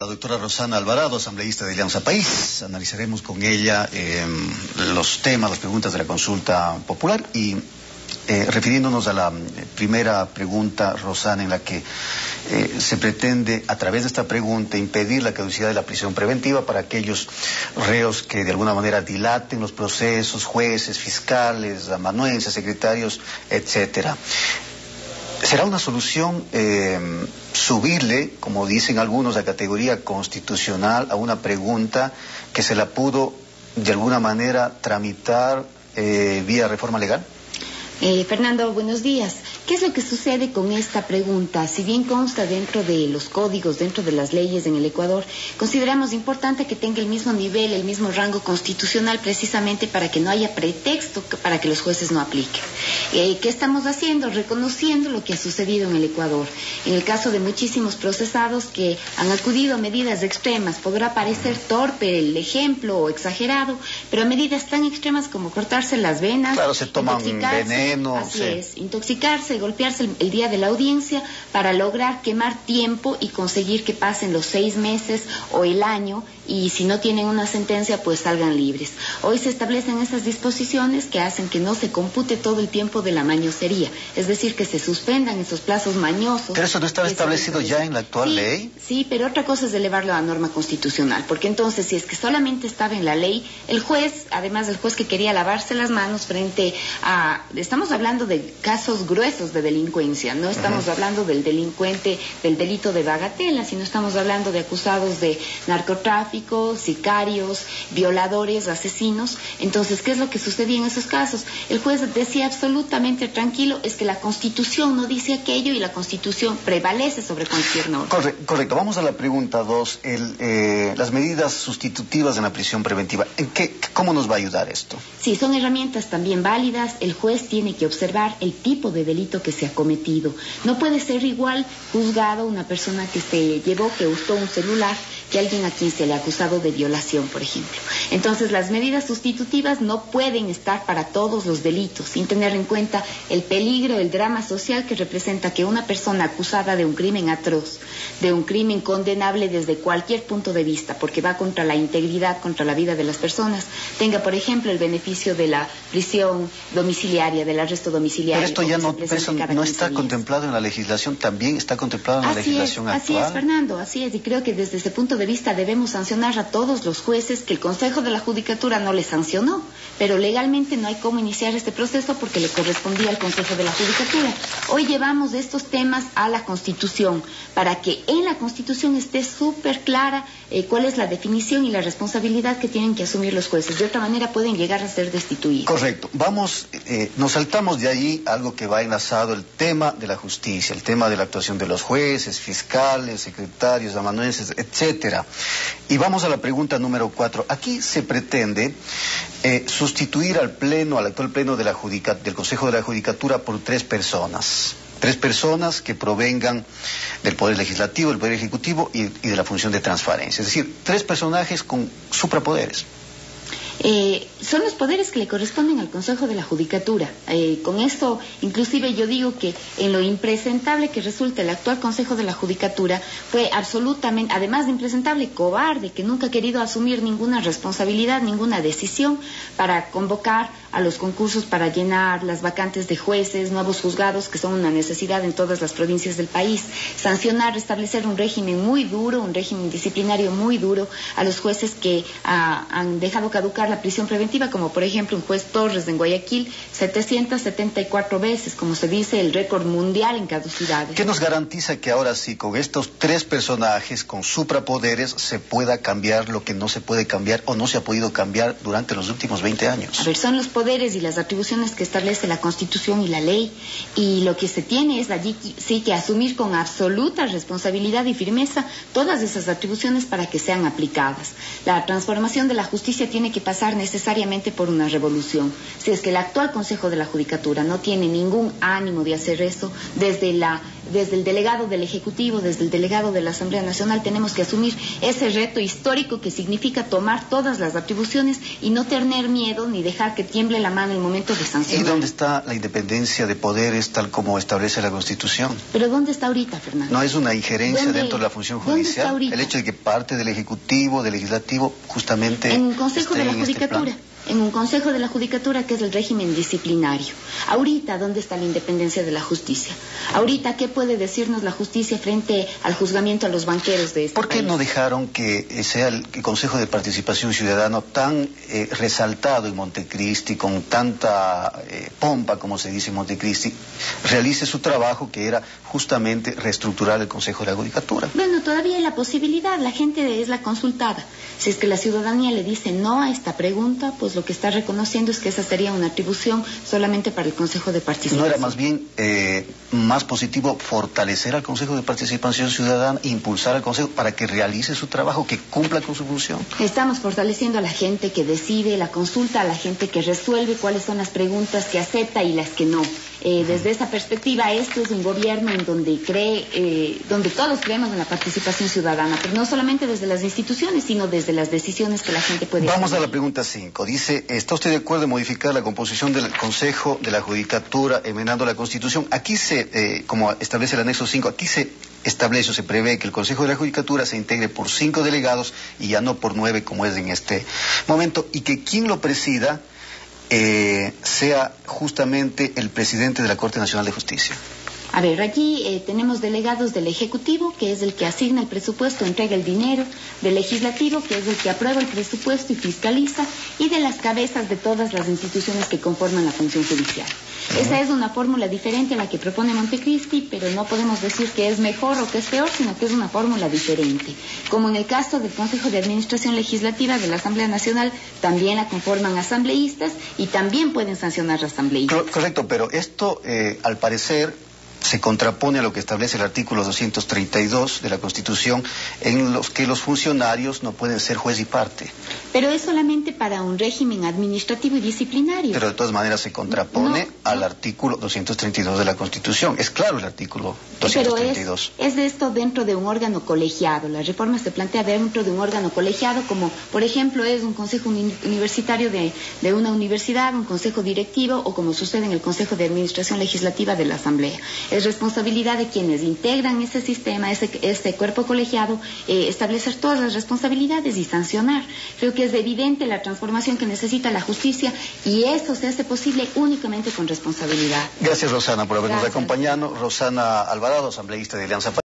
La doctora Rosana Alvarado, asambleísta de Alianza País. Analizaremos con ella los temas, las preguntas de la consulta popular y refiriéndonos a la primera pregunta, Rosana, en la que se pretende, a través de esta pregunta, impedir la caducidad de la prisión preventiva para aquellos reos que de alguna manera dilaten los procesos, jueces, fiscales, amanuenses, secretarios, etcétera. ¿Será una solución subirle, como dicen algunos, la categoría constitucional a una pregunta que se la pudo de alguna manera tramitar vía reforma legal? Fernando, buenos días. ¿Qué es lo que sucede con esta pregunta? Si bien consta dentro de los códigos, dentro de las leyes en el Ecuador, consideramos importante que tenga el mismo nivel, el mismo rango constitucional, precisamente para que no haya pretexto para que los jueces no apliquen. ¿Qué estamos haciendo? Reconociendo lo que ha sucedido en el Ecuador. En el caso de muchísimos procesados que han acudido a medidas extremas, podrá parecer torpe el ejemplo o exagerado, pero a medidas tan extremas como cortarse las venas, claro, se toman veneno, así es, intoxicarse, golpearse el día de la audiencia para lograr quemar tiempo y conseguir que pasen los 6 meses o el año, y si no tienen una sentencia pues salgan libres. Hoy se establecen esas disposiciones que hacen que no se compute todo el tiempo de la mañosería, es decir, que se suspendan esos plazos mañosos. ¿Pero eso no estaba establecido ya en la actual ley? Sí, pero otra cosa es elevarlo a norma constitucional, porque entonces si es que solamente estaba en la ley, el juez, además del juez que quería lavarse las manos frente a... Estamos hablando de casos gruesos de delincuencia, no estamos hablando del delincuente, del delito de bagatela, sino estamos hablando de acusados de narcotráfico, sicarios, violadores, asesinos. Entonces, ¿qué es lo que sucedía en esos casos? El juez decía absolutamente tranquilo, es que la Constitución no dice aquello y la Constitución prevalece sobre cualquier norma. Correcto. Vamos a la pregunta 2, las medidas sustitutivas en la prisión preventiva. ¿Cómo nos va a ayudar esto? Sí, son herramientas también válidas. El juez tiene que observar el tipo de delito que se ha cometido. No puede ser igual juzgado una persona que usó un celular que alguien a quien se le ha acusado de violación, por ejemplo. Entonces, las medidas sustitutivas no pueden estar para todos los delitos, sin tener en cuenta el peligro, el drama social que representa que una persona acusada de un crimen atroz, de un crimen condenable desde cualquier punto de vista, porque va contra la integridad, contra la vida de las personas, tenga, por ejemplo, el beneficio de la prisión domiciliaria, del arresto domiciliario. Pero esto ya no está contemplado en la legislación, también está contemplado en la legislación actual. Así es, Fernando, así es, y creo que desde ese punto de vista debemos sancionar a todos los jueces que el Consejo de la Judicatura no les sancionó, pero legalmente no hay cómo iniciar este proceso porque le correspondía al Consejo de la Judicatura. Hoy llevamos estos temas a la Constitución para que en la Constitución esté súper clara cuál es la definición y la responsabilidad que tienen que asumir los jueces. De otra manera pueden llegar a ser destituidos. Correcto. Nos saltamos de ahí algo que va enlazado, el tema de la justicia, el tema de la actuación de los jueces, fiscales, secretarios, amanuenses, etcétera. Y vamos a la pregunta número 4. Aquí se pretende sustituir al actual pleno de del Consejo de la Judicatura por 3 personas. 3 personas que provengan del Poder Legislativo, del Poder Ejecutivo y de la función de transparencia. Es decir, 3 personajes con suprapoderes. Son los poderes que le corresponden al Consejo de la Judicatura. Con esto, inclusive yo digo que en lo impresentable que resulta el actual Consejo de la Judicatura, fue absolutamente, además de impresentable, cobarde, que nunca ha querido asumir ninguna responsabilidad, ninguna decisión para convocar a los concursos para llenar las vacantes de jueces, nuevos juzgados, que son una necesidad en todas las provincias del país, sancionar, establecer un régimen muy duro, un régimen disciplinario muy duro a los jueces que han dejado caducar la prisión preventiva, como por ejemplo un juez Torres en Guayaquil, 774 veces, como se dice, el récord mundial en caducidades. ¿Qué nos garantiza que ahora sí, con estos 3 personajes con suprapoderes, se pueda cambiar lo que no se puede cambiar o no se ha podido cambiar durante los últimos 20 años? A ver, son los poderes y las atribuciones que establece la Constitución y la ley, y lo que se tiene es allí sí que asumir con absoluta responsabilidad y firmeza todas esas atribuciones para que sean aplicadas. La transformación de la justicia tiene que pasar pasar necesariamente por una revolución. Si es que el actual Consejo de la Judicatura no tiene ningún ánimo de hacer eso, desde el delegado del Ejecutivo, desde el delegado de la Asamblea Nacional, tenemos que asumir ese reto histórico que significa tomar todas las atribuciones y no tener miedo ni dejar que tiemble la mano en el momento de sancionar. ¿Y dónde está la independencia de poderes tal como establece la Constitución? ¿Pero dónde está ahorita, Fernando? ¿No es una injerencia dentro de la función judicial? El hecho de que parte del Ejecutivo, del Legislativo, justamente en un Consejo de la Judicatura. En un Consejo de la Judicatura que es el régimen disciplinario. Ahorita, ¿dónde está la independencia de la justicia? Ahorita, ¿qué puede decirnos la justicia frente al juzgamiento a los banqueros de este país? ¿Por qué no dejaron que sea el Consejo de Participación Ciudadana tan resaltado en Montecristi, con tanta pompa, como se dice en Montecristi, realice su trabajo, que era justamente reestructurar el Consejo de la Judicatura? Bueno, todavía hay la posibilidad, la gente es la consultada. Si es que la ciudadanía le dice no a esta pregunta, pues lo que está reconociendo es que esa sería una atribución solamente para el Consejo de Participación. ¿No era más bien más positivo fortalecer al Consejo de Participación Ciudadana, impulsar al Consejo para que realice su trabajo, que cumpla con su función? Estamos fortaleciendo a la gente que decide, la consulta, a la gente que resuelve cuáles son las preguntas que acepta y las que no. Desde esa perspectiva, esto es un gobierno en donde donde todos creemos en la participación ciudadana, pero no solamente desde las instituciones, sino desde las decisiones que la gente puede tomar. Vamos a la pregunta 5. Dice, ¿está usted de acuerdo en modificar la composición del Consejo de la Judicatura enmendando la Constitución? Aquí como establece el anexo 5, aquí se establece o se prevé que el Consejo de la Judicatura se integre por 5 delegados y ya no por 9 como es en este momento, y que quien lo presida sea justamente el presidente de la Corte Nacional de Justicia. A ver, aquí tenemos delegados del Ejecutivo, que es el que asigna el presupuesto, entrega el dinero, del Legislativo, que es el que aprueba el presupuesto y fiscaliza, y de las cabezas de todas las instituciones que conforman la función judicial. Esa es una fórmula diferente a la que propone Montecristi, pero no podemos decir que es mejor o que es peor, sino que es una fórmula diferente. Como en el caso del Consejo de Administración Legislativa de la Asamblea Nacional, también la conforman asambleístas y también pueden sancionar asambleístas. Correcto, pero esto, al parecer, se contrapone a lo que establece el artículo 232 de la Constitución, en los que los funcionarios no pueden ser juez y parte. Pero es solamente para un régimen administrativo y disciplinario. Pero de todas maneras se contrapone al artículo 232 de la Constitución. Es claro el artículo 232. Pero es de esto dentro de un órgano colegiado. La reforma se plantea dentro de un órgano colegiado, como por ejemplo es un consejo universitario de una universidad, un consejo directivo, o como sucede en el Consejo de Administración Legislativa de la Asamblea. Es responsabilidad de quienes integran ese sistema, ese cuerpo colegiado, establecer todas las responsabilidades y sancionar. Creo que es evidente la transformación que necesita la justicia y eso se hace posible únicamente con responsabilidad. Gracias, Rosana, por habernos acompañado. Rosana Alvarado, asambleísta de Alianza País.